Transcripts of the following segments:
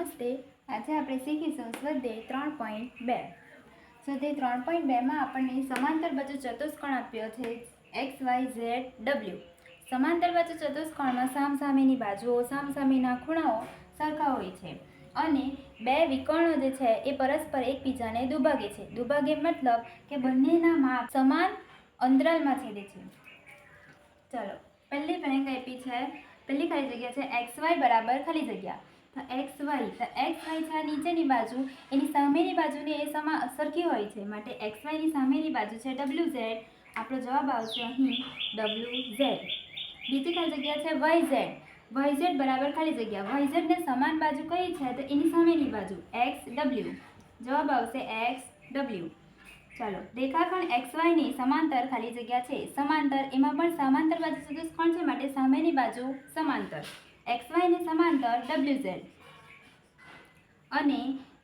નમસ્તે. આજે આપણે શીખીશું સ્વાધ્યાય 3.2. સ્વાધ્યાય 3.2માં આપણને સમાંતર બાજુ ચતુષ્કોણ આપ્યો છે એક્સ વાય ઝેડ ડબલ્યુ. સમાંતર બાજુ ચતુષ્કોણમાં સામસામેની બાજુઓ સામસામેના ખૂણાઓ સરખા હોય છે અને બે વિકર્ણો જે છે એ પરસ્પર એકબીજાને દુભાગે છે. દુભાગે મતલબ કે બંનેના માપ સમાન અંતરાલમાં છેદે છે. ચાલો, પહેલી બેંક આપી છે, પહેલી ખાલી જગ્યા છે એક્સ વાય બરાબર ખાલી જગ્યા. તો એક્સ વાય છે નીચેની બાજુ, એની સામેની બાજુની એ સરખી હોય છે, માટે એક્સ વાયની સામેની બાજુ છે ડબલ્યુ ઝેડ. આપણો જવાબ આવશે અહીં ડબલ્યુ ઝેડ. બીજી ખાલી જગ્યા છે વાય ઝેડ બરાબર ખાલી જગ્યા. વાય ઝેડને સમાન બાજુ કઈ છે તો એની સામેની બાજુ એક્સ ડબલ્યુ. જવાબ આવશે એક્સ ડબલ્યુ. ચાલો, રેખાખંડ એક્સ વાયની સમાંતર ખાલી જગ્યા છે સમાંતર, એમાં પણ સમાંતર બાજુ ચતુષ્કોણ છે માટે સામેની બાજુ સમાંતર એક્સ વાયને સમાંતર ડબલ્યુ ઝેડ. અને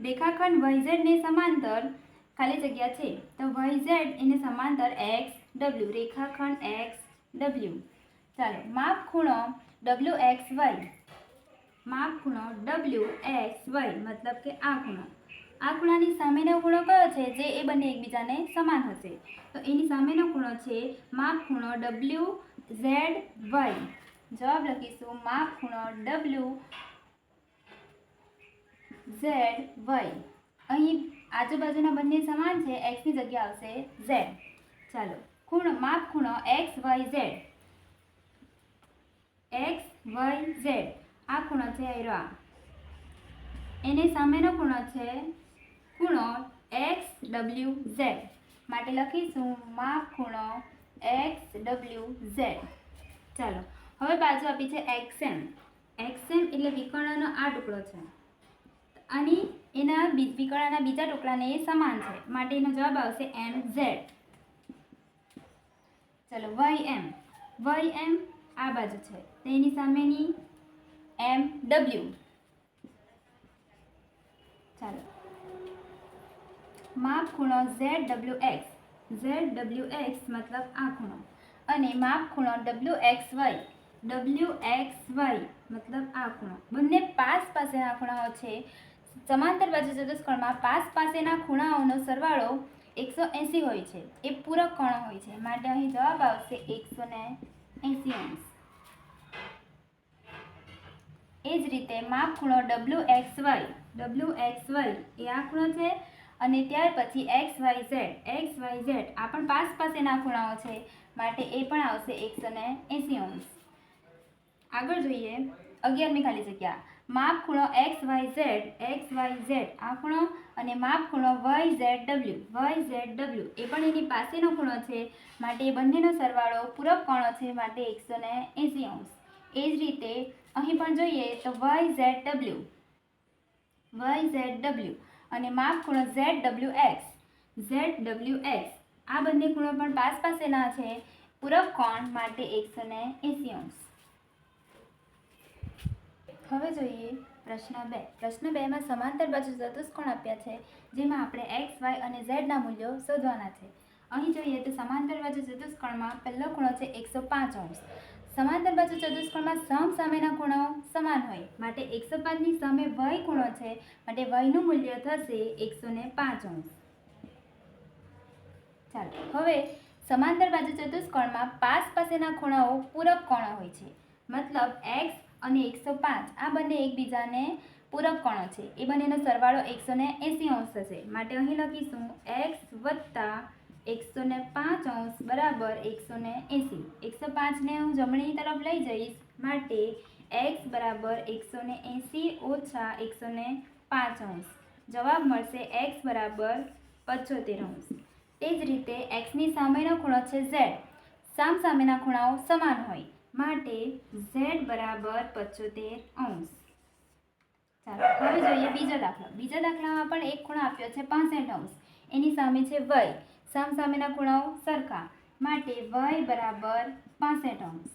રેખાખંડ વાય ઝેડને સમાંતર ખાલી જગ્યા છે તો વાય ઝેડ એને સમાંતર એક્સ ડબલ્યુ. રેખાખંડ એક્સ ડબલ્યુ. ચાલો, માપ ખૂણો ડબલ્યુ એક્સ વાય. માપ ખૂણો ડબલ્યુ એક્સ વાય મતલબ કે આ ખૂણો. આ ખૂણાની સામેનો ખૂણો કયો છે જે એ બંને એકબીજાને સમાન હશે, તો એની સામેનો ખૂણો છે માપ ખૂણો ડબલ્યુ ઝેડ વાય. જવાબ લખીશું માપ ખૂણો ડબલ્યુ ઝેડ વાય. અહીં આજુબાજુના બંને સમાન છે, એક્સની જગ્યા આવશે ઝેડ. ચાલો, માપ ખૂણો X Y Z. X Y Z આ ખૂણો છે આ, એને સામેનો ખૂણો છે ખૂણો એક્સ ડબલ્યુ ઝેડ, માટે લખીશું માપ ખૂણો એક્સ ડબલ્યુ ઝેડ. ચાલો, હવે બાજુ આપી છે એક્સએમ. એક્સએમ એટલે વિકર્ણનો આ ટુકડો છે, આની એના વિકર્ણના બીજા ટુકડાને એ સમાન છે, માટે એનો જવાબ આવશે એમ ઝેડ. ચાલો, વાય એમ આ બાજુ છે તો એની સામેની એમ ડબલ્યુ. ચાલો, માપ ખૂણો Z W X. Z W X મતલબ આ ખૂણો, અને માપ ખૂણો W X Y. W X Y મતલબ આ ખૂણો. બંને પાસ પાસેના ખૂણાઓ છે. સમાંતર બાજુ ચતુષ્કોણમાં પાસ પાસેના ખૂણાઓનો સરવાળો 180 હોય છે, એ પૂરક કોણ હોય છે, માટે અહીં જવાબ આવશે 180 અંશ. એ જ રીતે માપ ખૂણો W X Y. W X Y એ આ ખૂણો છે, અને ત્યાર પછી X Y Z. X Y Z આ પણ પાસ પાસેના ખૂણાઓ છે, માટે એ પણ આવશે 180 અંશ. આગળ જોઈએ 11મી ખાલી જગ્યા. માપ ખૂણો X Y Z. X Y Z આ ખૂણો, અને માપ ખૂણો Y Z W. Y Z W એ પણ એની પાસેનો ખૂણો છે, માટે એ બંનેનો સરવાળો પૂરક કોણો છે, માટે 180 અંશ. એ જ રીતે અહીં પણ જોઈએ તો Y Z W. Y Z W અને માપ ખૂણો Z W X. Z W X આ બંને ખૂણો પણ પાસ પાસેના છે, પૂરક કોણ, માટે 180 અંશ. હવે જોઈએ પ્રશ્ન 2. પ્રશ્ન 2માં સમાંતર બાજુ ચતુષ્કોણ આપ્યા છે, જેમાં આપણે એક્સ વાય અને ઝેડના મૂલ્યો શોધવાના છે. અહીં જોઈએ તો સમાંતર બાજુ ચતુષ્કોણમાં પહેલો ખૂણો છે 105 અંશ. સમાંતર બાજુ ચતુષ્કોણમાં સામેના ખૂણાઓ સમાન હોય, માટે 105ની સામે વાય ખૂણો છે, માટે વાયનું મૂલ્ય થશે 105 અંશ. ચાલો, હવે સમાંતર બાજુ ચતુષ્કોણમાં પાસ પાસેના ખૂણાઓ પૂરક કોણો હોય છે, મતલબ એક્સ અને 105 આ બંને એકબીજાને પૂરક કોણો છે, એ બંનેનો સરવાળો 180 અંશ થશે, માટે અહીં લખીશું એક્સ વત્તા 105 અંશ બરાબર 180. 105ને હું જમણી તરફ લઈ જઈશ, માટે એક્સ બરાબર 180 ઓછા 105 અંશ. જવાબ મળશે એક્સ બરાબર 75 અંશ. એ જ રીતે એક્સની સામેનો ખૂણો છે ઝેડ. સામેના ખૂણાઓ સમાન હોય, માટે ઝેડ બરાબર 75 અંશ. ચાલો, હવે જોઈએ બીજો દાખલો. બીજા દાખલામાં પણ એક ખૂણો આપ્યો છે 65 અંશ. એની સામે છે વાય. સામેના ખૂણાઓ સરખા, માટે વાય બરાબર 65 અંશ.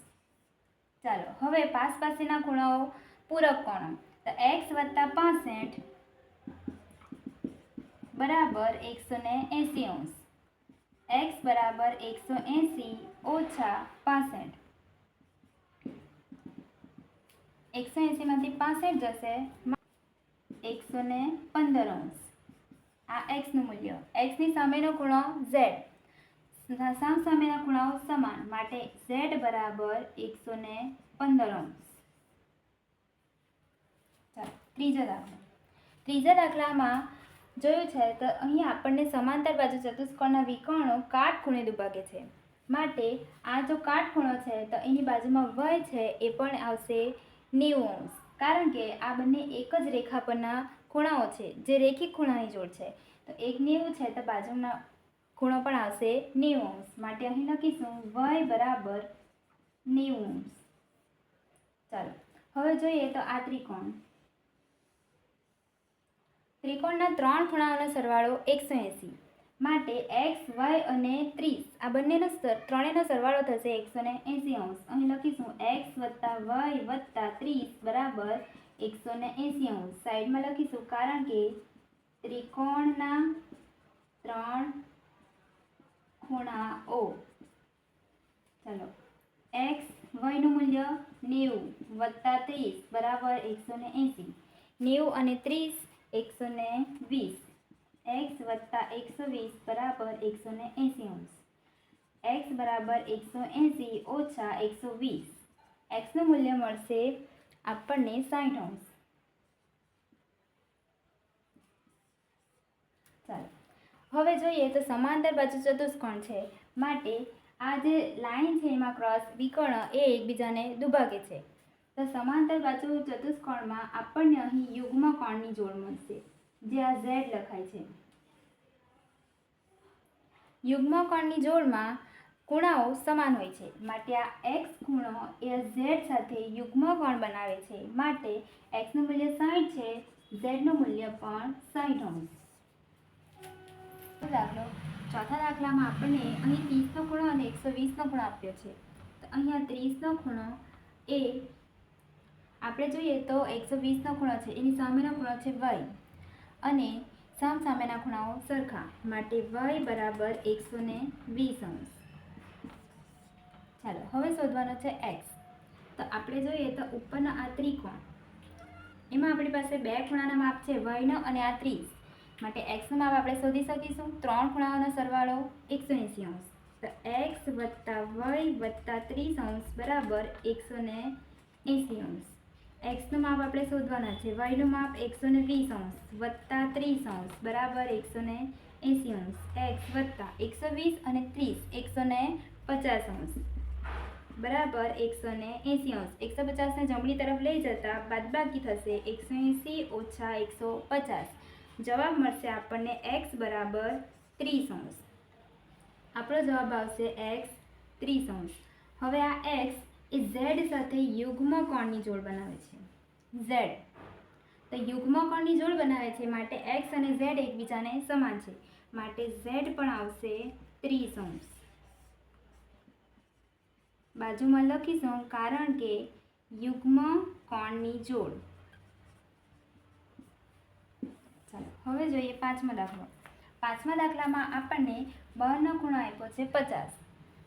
ચાલો, હવે પાસ પાસેના ખૂણાઓ પૂરક કોણો, તો એક્સ વત્તા 65 બરાબર 180 અંશ. એક્સ બરાબર 180 ઓછા 65. 180માંથી 65 જશે, 115 અંશ. આ એક્સનું મૂલ્ય. એક્સની સામેનો ખૂણો ઝેડ. સામેના ખૂણાઓ સમાન માટે ઝેડ બરાબર 115 અંશ. ચાલો ત્રીજા દાખલામાં જોયું છે તો અહીં આપણને સમાંતર બાજુ ચતુષ્કોણના વિકર્ણો કાટખૂણે દુભાગે છે. માટે આ જો કાટખૂણો છે તો એની બાજુમાં વય છે એ પણ આવશે 90 અંશ. કારણ કે આ બંને એક જ રેખા પરના ખૂણાઓ છે જે રેખિક ખૂણાની જોડ છે. તો એક 90 છે તો બાજુના ખૂણો પણ આવશે 90 અંશ. માટે અહીં લખીશું y બરાબર 90 અંશ. ચાલો હવે જોઈએ તો આ ત્રિકોણના 3 ખૂણાઓનો સરવાળો 180. માટે x, y અને 30 આ બંનેનો ત્રણેયનો સરવાળો થશે 180 અંશ. અહીં લખીશું x વત્તા y વત્તા 30 બરાબર 180 અંશ. સાઈડમાં લખીશું કારણ કે ત્રિકોણના 3 ખૂણાઓ. ચાલો x y નું મૂલ્ય 90 વત્તા 30 બરાબર 180. 90 અને 30 120. x વત્તા 120 બરાબર 180 અંશ. x બરાબર 180 ઓછા 120. xનું મૂલ્ય મળશે આપણને 60 અંશ. ચાલો હવે જોઈએ તો સમાંતર બાજુ ચતુષ્કોણ છે. માટે આ જે લાઈન છે એમાં ક્રોસ વિકર્ણ એ એકબીજાને દુભાગે છે. તો સમાંતર બાજુ ચતુષ્કોણમાં આપણને અહીં યુગ્મ કોણની જોડ મળશે જે આ z લખાય છે. યુગ્મ કોણની જોડમાં ખૂણાઓ સમાન હોય છે. માટે આ x ખૂણો એ z સાથે યુગ્મ કોણ બનાવે છે. માટે x નું મૂલ્ય 60 છે, z નું મૂલ્ય પણ 60 અંશ. દાખલો ચોથા દાખલામાં આપણને અહીં 30નો ખૂણો અને 120નો ખૂણો આપ્યો છે. તો અહીંયા 30નો ખૂણો એ આપણે જોઈએ તો 120નો ખૂણો છે એની સામેનો ખૂણો છે y અને સામેના ખૂણાઓ સરખા માટે y બરાબર 120 અંશ. ચાલો હવે શોધવાનો છે x. તો આપણે જોઈએ તો ઉપરનો આ ત્રિકોણ એમાં આપણી પાસે બે ખૂણાના માપ છે y નો અને આ 30. માટે x નું માપ આપણે શોધી શકીશું. 3 ખૂણાઓનો સરવાળો 180 અંશ. તો x વત્તા y વત્તા 30 અંશ બરાબર 180 અંશ. x નું માપ આપણે શોધવાના છે. y નું માપ 120 અંશ વત્તા 30 અંશ બરાબર 180 અંશ. x વત્તા 120 અને 30 150 અંશ બરાબર 180 અંશ. 150 ને જમણી તરફ લઈ જતા બાદબાકી થશે 180 ઓછા 150. જવાબ મળશે આપણને x બરાબર 30 અંશ. આપણો જવાબ આવશે x 30 અંશ. હવે આ x એ z સાથે યુગ્મ કોણની જોડ બનાવે છે. z તો યુગ્મ કોણની જોડ બનાવે છે માટે x અને z એકબીજાને સમાન છે. માટે z પણ આવશે 30 અંશ. બાજુમાં લખીશું કારણ કે યુગ્મ કોણની જોડ. ચાલો હવે જોઈએ પાંચમો દાખલો. પાંચમા દાખલામાં આપણને બહારનો ખૂણો આપ્યો છે 50.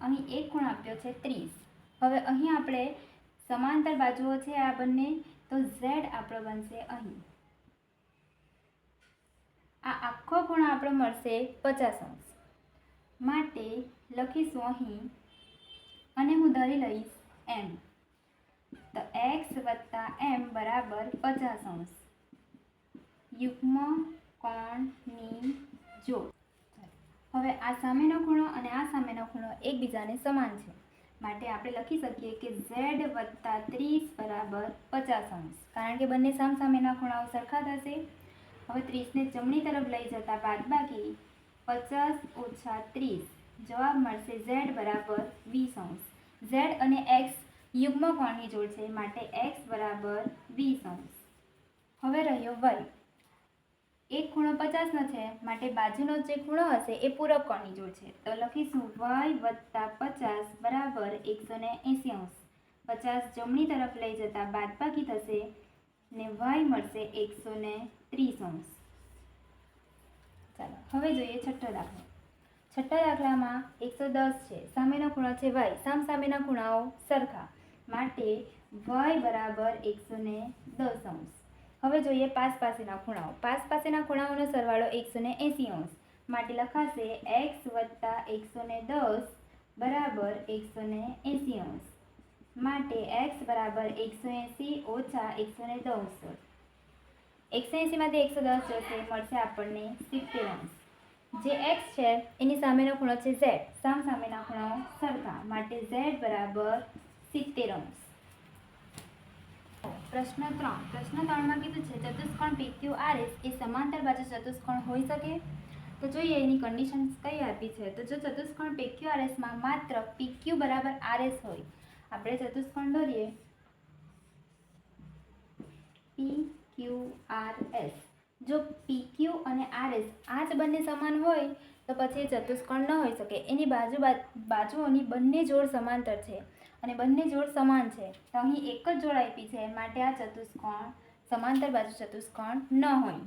અહીં એક ખૂણો આપ્યો છે 30. હવે અહીં આપણે સમાંતર બાજુઓ છે આ બંને તો z આપણો બનશે અહીં. આ આખો ખૂણો આપણો મળશે 50 અંશ. માટે લખીશું અહીં અને હું ધરી લઈશ m. તો x વત્તા m બરાબર 50 અંશ. યુગ્મ કોણની જોડ. હવે આ સામેનો ખૂણો અને આ સામેનો ખૂણો એકબીજાને સમાન છે. માટે આપણે લખી શકીએ કે z વત્તા 30 બરાબર 50 અંશ. કારણ કે બંને સામેના ખૂણાઓ સરખા થશે. હવે 30ને જમણી તરફ લઈ જતા બાદબાકી 50 ઓછા 30 જવાબ મળશે z બરાબર 20 અંશ. z અને x યુગ્મ કોણની જોડ છે માટે x બરાબર 20 અંશ. હવે રહ્યો y. એક ખૂણો 50નો છે માટે બાજુનો જે ખૂણો હશે એ પૂરક કોણની જોડ છે. તો લખીશું y વત્તા 50 બરાબર 180 અંશ. 50 જમણી તરફ લઈ જતા બાદબાકી થશે ને y મળશે 130 અંશ. ચાલો હવે જોઈએ છઠ્ઠો દાખલો. છઠ્ઠા દાખલામાં 110 છે. સામેનો ખૂણો છે y. સામેના ખૂણાઓ સરખા માટે y બરાબર 110 અંશ. હવે જોઈએ પાસ પાસેના ખૂણાઓ. પાસ પાસેના ખૂણાઓનો સરવાળો 180 અંશ માટે લખાશે x વત્તા 110 બરાબર 180 અંશ માટે x બરાબર 180 ઓછા 110. 180માંથી 110 જશે, મળશે આપણને 70 અંશ. જે x છે એની સામેનો ખૂણો છે z, સામેના ખૂણાઓ સરખા માટે z બરાબર 70 અંશ. પ્રશ્ન 3. પ્રશ્ન 3માં કીધું છે ચતુષ્કોણ PQRS એ સમાંતર બાજુ ચતુષ્કોણ હોઈ શકે? તો જોઈએ એની કન્ડિશન્સ કઈ આપી છે. તો જો ચતુષ્કોણ PQRS માં માત્ર PQ બરાબર RS હોય, આપણે ચતુષ્કોણ દોરીએ PQRS. જો PQ અને RS આ જ બંને સમાન હોય તો પછી એ ચતુષ્કોણ ન હોઈ શકે. એની બાજુઓની બંને જોડ સમાંતર છે અને બંને જોડ સમાન છે, તો અહીં એક જ જોડ આપી છે માટે આ ચતુષ્કોણ સમાંતર બાજુ ચતુષ્કોણ ન હોય.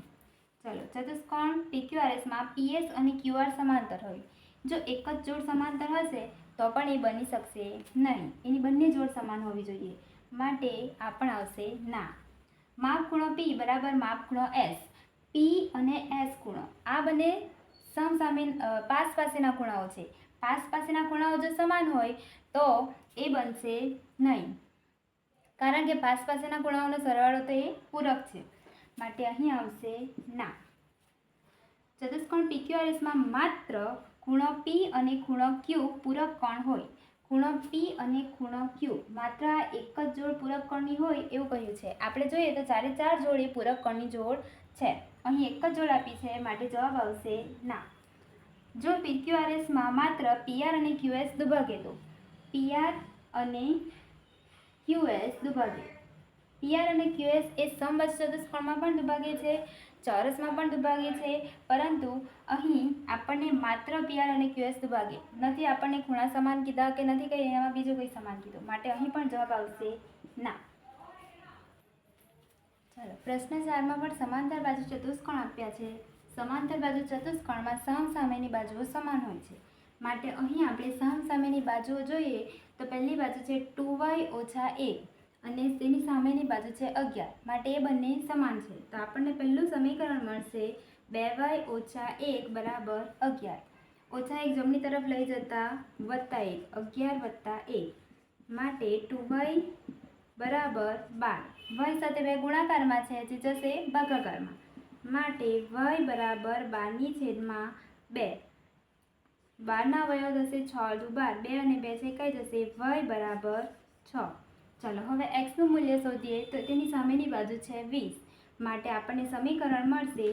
ચલો, ચતુષ્કોણ PQRS માં PS અને QR સમાંતર હોય. જો એક જ જોડ સમાંતર હશે તો પણ એ બની શકશે નહીં, એની બંને જોડ સમાન હોવી જોઈએ માટે આ પણ આવશે ના. માપ ખૂણો P બરાબર માપ ખૂણો S. P અને S ખૂણો આ બંને પાસ પાસેના ખૂણાઓ છે. પાસ પાસેના ખૂણાઓ જો સમાન હોય તો એ બનશે નહીં, કારણ કે પાસ પાસેના ખૂણાઓનો સરવાળો તો એ પૂરક છે માટે અહીં આવશે ના. ચતુષ્કોણ PQRS માં માત્ર ખૂણો P અને ખૂણો Q પૂરક કોણ હોય. ખૂણો P અને ખૂણો Q માત્ર આ એક જ જોડ પૂરક કોણની હોય એવું કહ્યું છે. આપણે જોઈએ તો 4 જોડ એ પૂરક કોણની જોડ છે. અહીં એક જ જોડ આપી છે માટે જવાબ આવશે ના. જો PQRS માં માત્ર PR અને QS દુભાગે તો PR અને QS દુભાગે. PR અને QS એ સમબાજુ ચતુષ્કોણમાં પણ દુભાગે છે, ચોરસમાં પણ દુભાગે છે, પરંતુ અહીં આપણને માત્ર PR અને QS દુભાગે નથી. આપણને ખૂણા સમાન કીધા કે નથી કહી, એમાં બીજું કંઈ સમાન કીધું માટે અહીં પણ જવાબ આવશે ના. ચાલો, પ્રશ્ન 4માં પણ સમાંતર બાજુ ચતુષ્કોણ આપ્યા છે. સમાંતર બાજુ ચતુષ્કોણમાં સામેની બાજુઓ સમાન હોય છે માટે અહીં આપણે સામેની બાજુઓ જોઈએ તો પહેલી બાજુ છે 2y ઓછા 1 અને તેની સામેની બાજુ છે 11 માટે એ બંને સમાન છે. તો આપણને પહેલું સમીકરણ મળશે 2y ઓછા 1 બરાબર 11. ઓછા 1 જમણી તરફ લઈ જતા વત્તા 1, 11 વત્તા 1 માટે 2y બરાબર 12. y સાથે 2 ગુણાકારમાં છે, જે જશે ભાગાકારમાં માટે y બરાબર 12/2. 12ના અવયવ થશે 6 દુ 12, 2 અને 2 છેકાઈ જશે, y બરાબર 6. ચાલો, હવે x નું મૂલ્ય શોધીએ તો તેની સામેની બાજુ છે 20 માટે આપણને સમીકરણ મળશે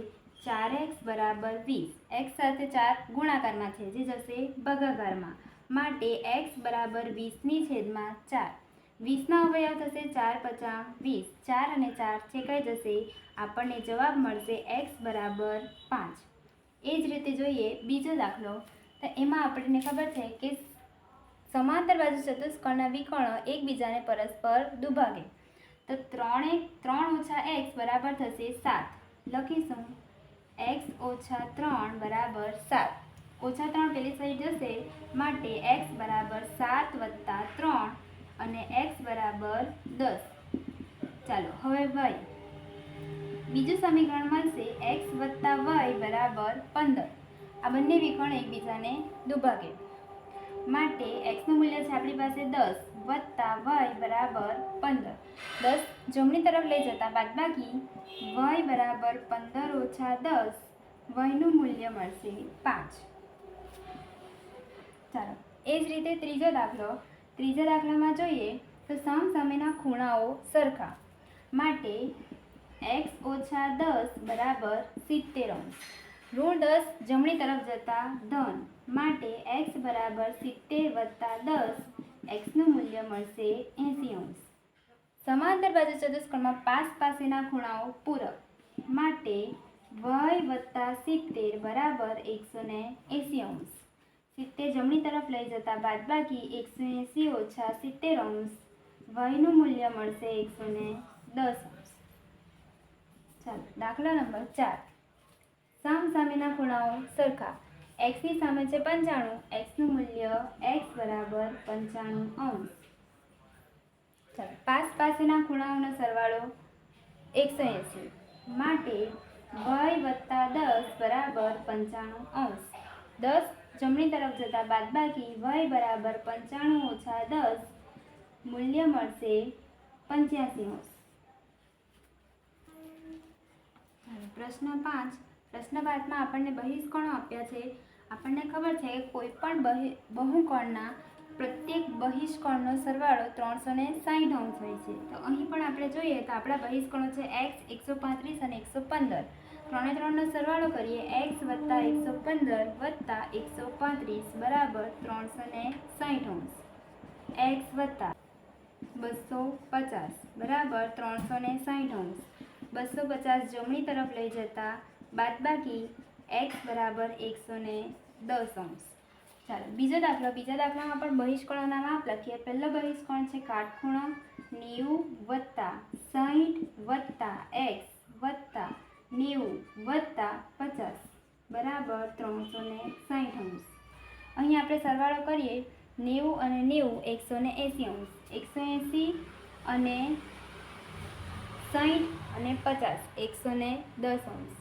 4x બરાબર 20. x સાથે 4 ગુણાકારમાં છે, જે જશે ભાગાકારમાં માટે x બરાબર 20/4. 20ના અવયવ થશે 4 × 5 = 20, 4 અને 4 છેકાઈ જશે, આપણને જવાબ મળશે x બરાબર 5. એ જ રીતે જોઈએ બીજો દાખલો. તો એમાં આપણને ખબર છે કે સમાંતર બાજુ ચતુષ્કોણના વિકર્ણો એકબીજાને પરસ્પર દુભાગે. તો 3 ઓછા x બરાબર થશે 7. લખીશું x ઓછા 3 બરાબર 7. ઓછા 3 પેલી સાઈડ જશે માટે x બરાબર 7 વત્તા 3 અને x બરાબર 10. ચાલો, હવે y. બીજું સમીકરણ મળશે x વત્તા y બરાબર 15. આ બંને વિકર્ણ એકબીજાને દુભાગે માટે x નું મૂલ્ય છે આપણી પાસે 10 વત્તા y બરાબર 15. 10 જમણી તરફ લઈ જતા બાદબાકી y બરાબર 15 ઓછા 10, y નું મૂલ્ય મળશે 5. ચાલો, એ જ રીતે ત્રીજો દાખલો. ત્રીજા દાખલામાં જોઈએ તો સામેના ખૂણાઓ સરખા માટે x ઓછા 10 બરાબર 70 અંશ. ઋણ 10 જમણી તરફ જતા ધન માટે x બરાબર 70 વત્તા 10, x નું મૂલ્ય મળશે 80 અંશ. સમાંતર બાજુ ચતુષ્કોણમાં પાસ પાસેના ખૂણાઓ પૂરક માટે y વત્તા 70 બરાબર 180 અંશ. 70 જમણી તરફ લઈ જતા બાદબાકી 180 ઓછા 70 અંશ, y નું મૂલ્ય મળશે 110 અંશ. ચાલો, દાખલા નંબર 4. સામેના ખૂણાઓ સરખા. x ની સામે છે 95, x નું મૂલ્ય x બરાબર 95 અંશ. ચાલો, પાસેના ખૂણાઓનો સરવાળો 180 માટે y વત્તા 10 બરાબર 95 10 જમણી તરફ જતાં બાદબાકી y બરાબર 95 ઓછા 10 મૂલ્ય મળશે 85. પ્રશ્ન 5. પ્રશ્ન 5માં આપણને બહિષ્કોણો આપ્યા છે. આપણને ખબર છે કે કોઈ પણ બહુકોણના પ્રત્યેક બહિષ્કોણનો સરવાળો 360 અંશ હોય છે. તો અહીં પણ આપણે જોઈએ તો આપણા બહિષ્કોણો છે x 135 અને 115. ત્રણે ત્રણનો સરવાળો કરીએ x વત્તા 115 વત્તા 135 બરાબર 360 અંશ. x વત્તા 250 બરાબર 360 અંશ. 250 જમણી તરફ લઈ જતા બાદબાકી x બરાબર 110 અંશ. ચાલો બીજા દાખલામાં પણ બહિષ્કોણોના માપ લખીએ. પહેલો બહિષ્કોણ છે કાટખૂણો 90 વત્તા 60 વત્તા x વત્તા 90 વત્તા 50 બરાબર 360 અંશ. અહીં આપણે સરવાળો કરીએ 90 અને 90 180 અંશ. 180 અને 60 અને 50 110 અંશ.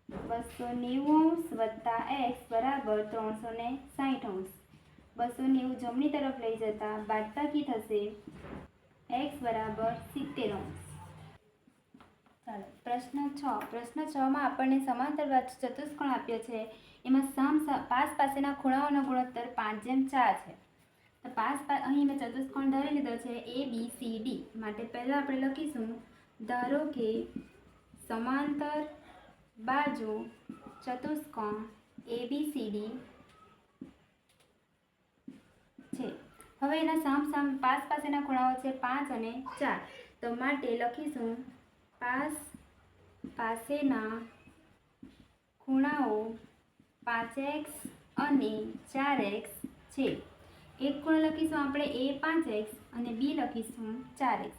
290 અંશ વત્તા x બરાબર 360 અંશ. 290 જમણી તરફ લઈ જતા બાદબાકી થશે x બરાબર 70 અંશ. ચાલો પ્રશ્ન 6માં આપણને સમાંતર બાજુ ચતુષ્કોણ આપ્યો છે. એમાં પાસ પાસેના ખૂણાઓનો ગુણોત્તર 5:4 છે. તો અહીં મેં ચતુષ્કોણ ધારી લીધો છે ABCD. માટે પહેલાં આપણે લખીશું ધારો કે સમાંતર બાજુ ચતુષ્કોણ ABCD છે. હવે એના પાસ પાસેના ખૂણાઓ છે 5 અને 4. તો માટે લખીશું પાસ પાસેના ખૂણાઓ 5x અને 4x છે. એક ખૂણો લખીશું આપણે A 5x અને B લખીશું 4x.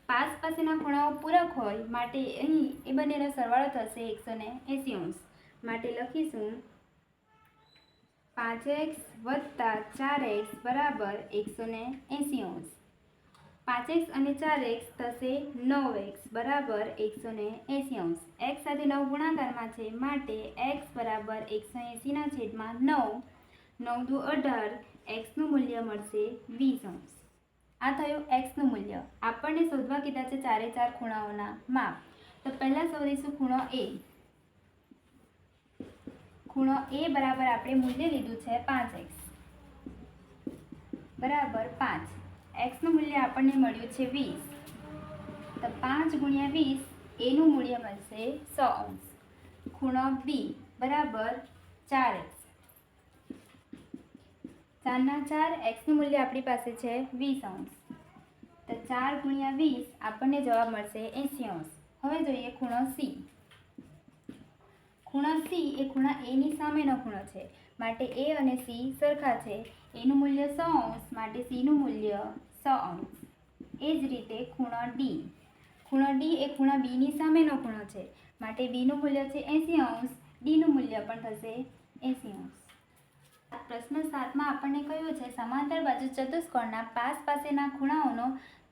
પાસ પાસેના ખૂણાઓ પૂરક હોય માટે અહીં એ બંનેનો સરવાળો થશે 180 અંશ. માટે લખીશું 5x વત્તા 4x બરાબર 180 અંશ. 5x અને 4x થશે 9x બરાબર 180 અંશ. x સાથે 9 ગુણાકારમાં છે માટે x બરાબર 180/9. 9 દુ 18. xનું મૂલ્ય મળશે 20 અંશ. આ થયું xનું મૂલ્ય. આપણને શોધવા કીધા છે ચારે ચાર ખૂણાઓના માપ. તો પહેલાં શોધીશું ખૂણો A. ખૂણો A બરાબર આપણે મૂલ્ય લીધું છે 5x બરાબર 5. xનું મૂલ્ય આપણને મળ્યું છે 20. તો 5 × 20 એનું મૂલ્ય મળશે 100 અંશ. ખૂણો B બરાબર 4x. 4×4 xનું મૂલ્ય આપણી પાસે છે 20 અંશ. તો 4 × 20 આપણને જવાબ મળશે 80 અંશ. હવે જોઈએ ખૂણો C. ખૂણો C એ ખૂણા A ની સામેનો ખૂણો છે. માટે A અને C સરખા છે. એનું મૂલ્ય 100 અંશ માટે C નું મૂલ્ય 100 અંશ. એ જ રીતે ખૂણો D. ખૂણો D એ ખૂણા B ની સામેનો ખૂણો છે. માટે B નું મૂલ્ય છે 80 અંશ. D નું મૂલ્ય પણ થશે 80 અંશ. પ્રશ્ન 7માં આપણને કહ્યું છે સમાંતર બાજુ ચતુષ્કોણના પાસ પાસેના ખૂણાઓનો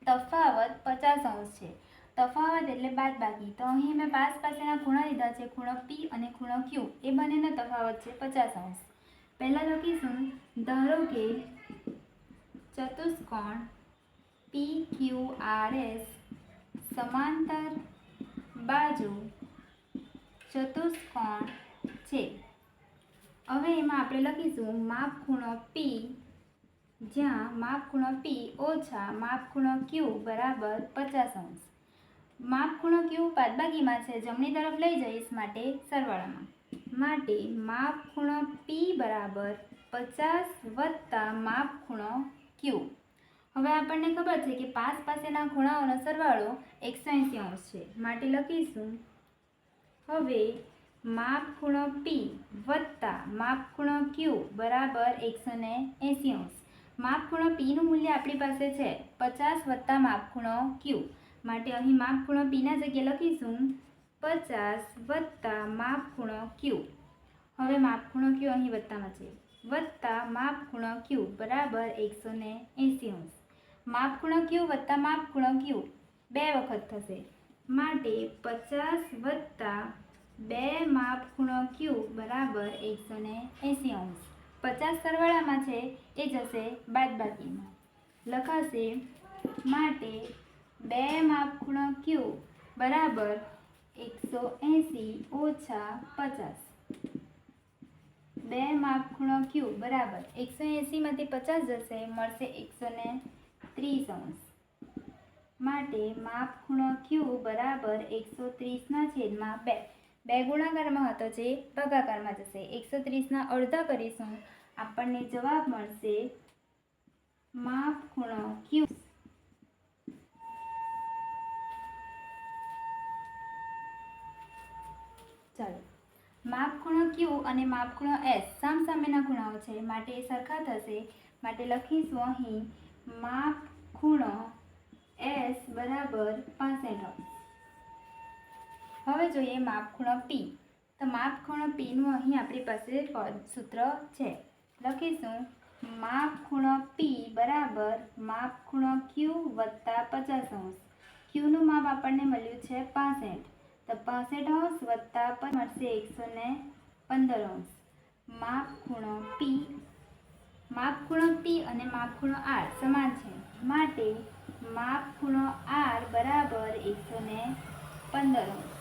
તફાવત 50 અંશ છે. તફાવત એટલે બાદબાકી. તો અહીં મેં પાસ પાસેના ખૂણા લીધા છે ખૂણો P અને ખૂણો Q. એ બંનેનો તફાવત છે 50 અંશ. પહેલાં લખીશું ધારો કે ચતુષ્કોણ PQRS સમાંતર બાજુ ચતુષ્કોણ છે. હવે એમાં આપણે લખીશું માપ ખૂણો P, જ્યાં માપ ખૂણો P ઓછા માપ ખૂણો Q બરાબર 50 અંશ. માપ ખૂણો Q બાદબાકીમાં છે, જમણી તરફ લઈ જઈશ માટે સરવાળામાં. માટે માપ ખૂણો P બરાબર 50 વત્તા માપ ખૂણો Q. હવે આપણને ખબર છે કે પાસ પાસેના ખૂણાઓનો સરવાળો 180 અંશ છે. માટે લખીશું હવે માપ ખૂણો P વત્તા માપ ખૂણો Q બરાબર 180 અંશ. માપ ખૂણો P નું મૂલ્ય આપણી પાસે છે 50 વત્તા માપ ખૂણો Q. માટે અહીં માપ ખૂણો P ના જગ્યાએ લખીશું 50 વત્તા માપ ખૂણો Q. હવે માપ ખૂણો Q અહીં વત્તામાં છે. વત્તા માપ ખૂણો Q બરાબર 180 અંશ. માપ ખૂણો Q વત્તા માપ ખૂણો Q બે વખત થશે. માટે 50 વત્તા 2 માપ ખૂણો Q બરાબર 180 અંશ. 50 સરવાળામાં છે એ જશે બાદબાકીમાં. લખાશે માટે 2 માપ ખૂણો Q બરાબર 180 ઓછા 50. 2 માપ ખૂણો Q બરાબર 180 માંથી 50 જશે, મળશે 130 અંશ. માટે માપ ખૂણો Q બરાબર 130/2. 2 ગુણાકારમાં હતો જે ભાગાકારમાં જશે. 130ના અડધા કરીશું, આપણને જવાબ મળશે માપ ખૂણો Q ચાલો, માપ ખૂણો Q અને માપ ખૂણો S સામસામેના ખૂણાઓ છે, માટે એ સરખા થશે. માટે લખીશું અહીં માપ ખૂણો S બરાબર 65 અંશ. હવે જોઈએ માપ ખૂણો P. તો માપ ખૂણો P નું અહીં આપણી પાસે સૂત્ર છે. લખીશું માપ ખૂણો P બરાબર માપ ખૂણો Q વત્તા 50 અંશ. Q નું માપ આપણને મળ્યું છે 65, તો 65 અંશ વત્તા મળશે 115 અંશ. માપ ખૂણો P અને માપ ખૂણો R સમાન છે, માટે માપ ખૂણો R બરાબર 115 અંશ.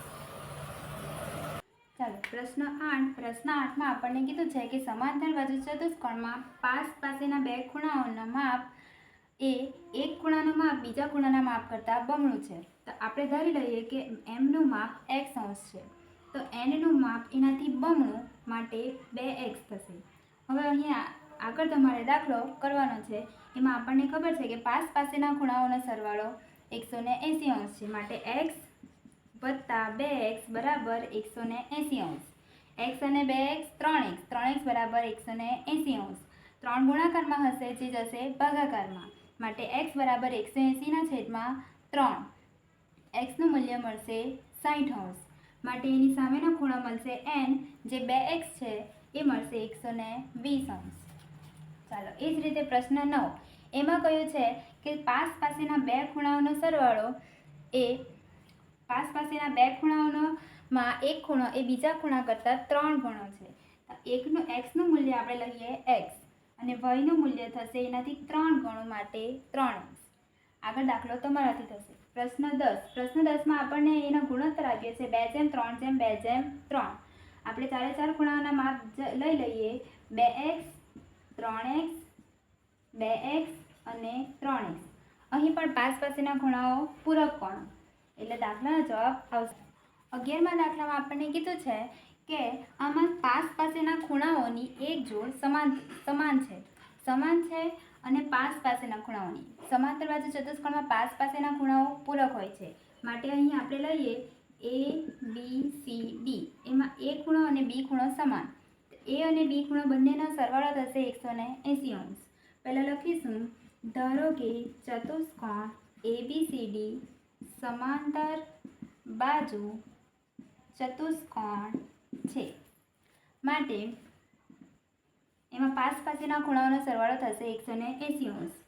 ચાલો, પ્રશ્ન 8. પ્રશ્ન 8માં આપણને કીધું છે કે સમાંતર બાજુ ચતુષ્કોણમાં પાસ પાસેના બે ખૂણાઓના માપ એ એક ખૂણાનું માપ બીજા ખૂણાના માપ કરતાં બમણું છે. તો આપણે ધારી લઈએ કે m નું માપ x અંશ છે, તો n નું માપ એનાથી બમણું, માટે 2x થશે. હવે અહીંયા આગળ તમારે દાખલો કરવાનો છે. એમાં આપણને ખબર છે કે પાસ પાસેના ખૂણાઓનો સરવાળો 180 અંશ છે, માટે x વત્તા 2x બરાબર 180 અંશ. x અને 2x 3x બરાબર 180 અંશ. 3 ગુણાકારમાં હશે જે જશે ભાગાકારમાં, માટે x બરાબર 180/3. x નું મૂલ્ય મળશે 60 અંશ, માટે એની સામેનો ખૂણો મળશે n, જે 2x છે એ મળશે 120 અંશ. ચાલો, એ જ રીતે પ્રશ્ન 9. એમાં કહ્યું છે કે પાસ પાસેના બે ખૂણાઓનો સરવાળો એ પાસ પાસેના બે ખૂણાઓમાં એક ખૂણો એ બીજા ખૂણા કરતાં 3 ગણો છે. x નું મૂલ્ય આપણે લઈએ x અને y નું મૂલ્ય થશે એનાથી 3 ગણું, માટે 3x. આગળ દાખલો તમારાથી થશે. પ્રશ્ન 10. પ્રશ્ન 10માં આપણને એનો ગુણોત્તર આપ્યો છે 2:3:2:3. આપણે ચારે ચાર ખૂણાઓના માપ લઈ લઈએ. 2x 3x 2x અને 3x. અહીં પણ પાસ પાસેના ખૂણાઓ પૂરક કોણો, એટલે દાખલાનો જવાબ આવશે. 11મા દાખલામાં આપણને કીધું છે કે આમાં પાસ પાસેના ખૂણાઓની એક જોડ સમાન છે અને પાસ પાસેના ખૂણાઓની સમાંતર બાજુ ચતુષ્કોણમાં પાસ પાસેના ખૂણાઓ પૂરક હોય છે, માટે અહીં આપણે લઈએ a b c d. એમાં a ખૂણો અને b ખૂણો સમાન. a અને b ખૂણો બંનેનો સરવાળો થશે 180 અંશ. પહેલાં લખીશું ધારો કે ચતુષ્કોણ ABCD સમાંતર બાજુ ચતુષ્કોણ છે, માટે એમાં પાસ પાસેના ખૂણાઓનો સરવાળો થશે 180 અંશ.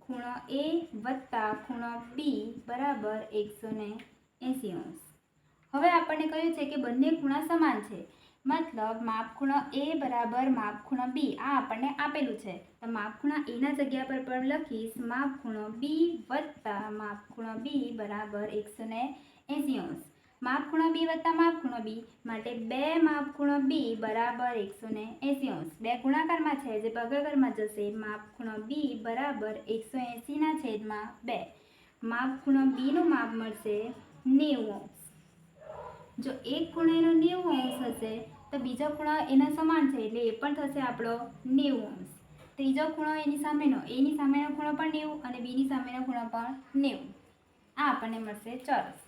ખૂણો A વત્તા ખૂણો B બરાબર 180 અંશ. હવે આપણને કહ્યું છે કે બંને ખૂણા સમાન છે, મતલબ માપ ખૂણો A બરાબર માપ ખૂણો B. આ આપણને આપેલું છે, તો માપ ખૂણા A ના જગ્યા પર પણ લખીશ માપ ખૂણો B વત્તા માપ ખૂણો B બરાબર 180 અંશ. માપ ખૂણો B વત્તા માપ ખૂણો B, માટે 2 માપ ખૂણો B બરાબર 180 અંશ. 2 ગુણાકારમાં છે જે ભાગાકારમાં જશે. માપ ખૂણો B બરાબર 180/2. માપ ખૂણો B નું માપ મળશે 90 અંશ. જો એક ખૂણો એનો 90 અંશ હશે તો બીજો ખૂણો એના સમાન છે, એટલે એ પણ થશે આપણો 90 અંશ. ત્રીજો ખૂણો એની સામેનો ખૂણો પણ 90 અને બીની સામેનો ખૂણો પણ 90. આ આપણને મળશે ચોરસ.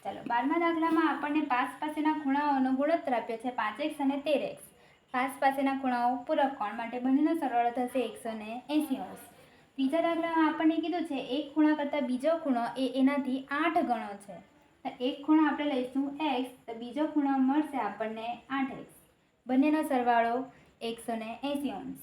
ચાલો, 12મા દાખલામાં આપણને પાસ પાસેના ખૂણાઓનો ગુણોત્તર આપ્યો છે 5x અને 13x. પાસ પાસેના ખૂણાઓ પૂરક કોણ, માટે બંનેનો સરવાળો થશે 180 અંશ. ત્રીજા દાખલામાં આપણને કીધું છે એક ખૂણા કરતાં બીજો ખૂણો એ એનાથી 8 ગણો છે. તો એક ખૂણો આપણે લઈશું x, તો બીજો ખૂણો મળશે આપણને 8x. બંનેનો સરવાળો 180 અંશ.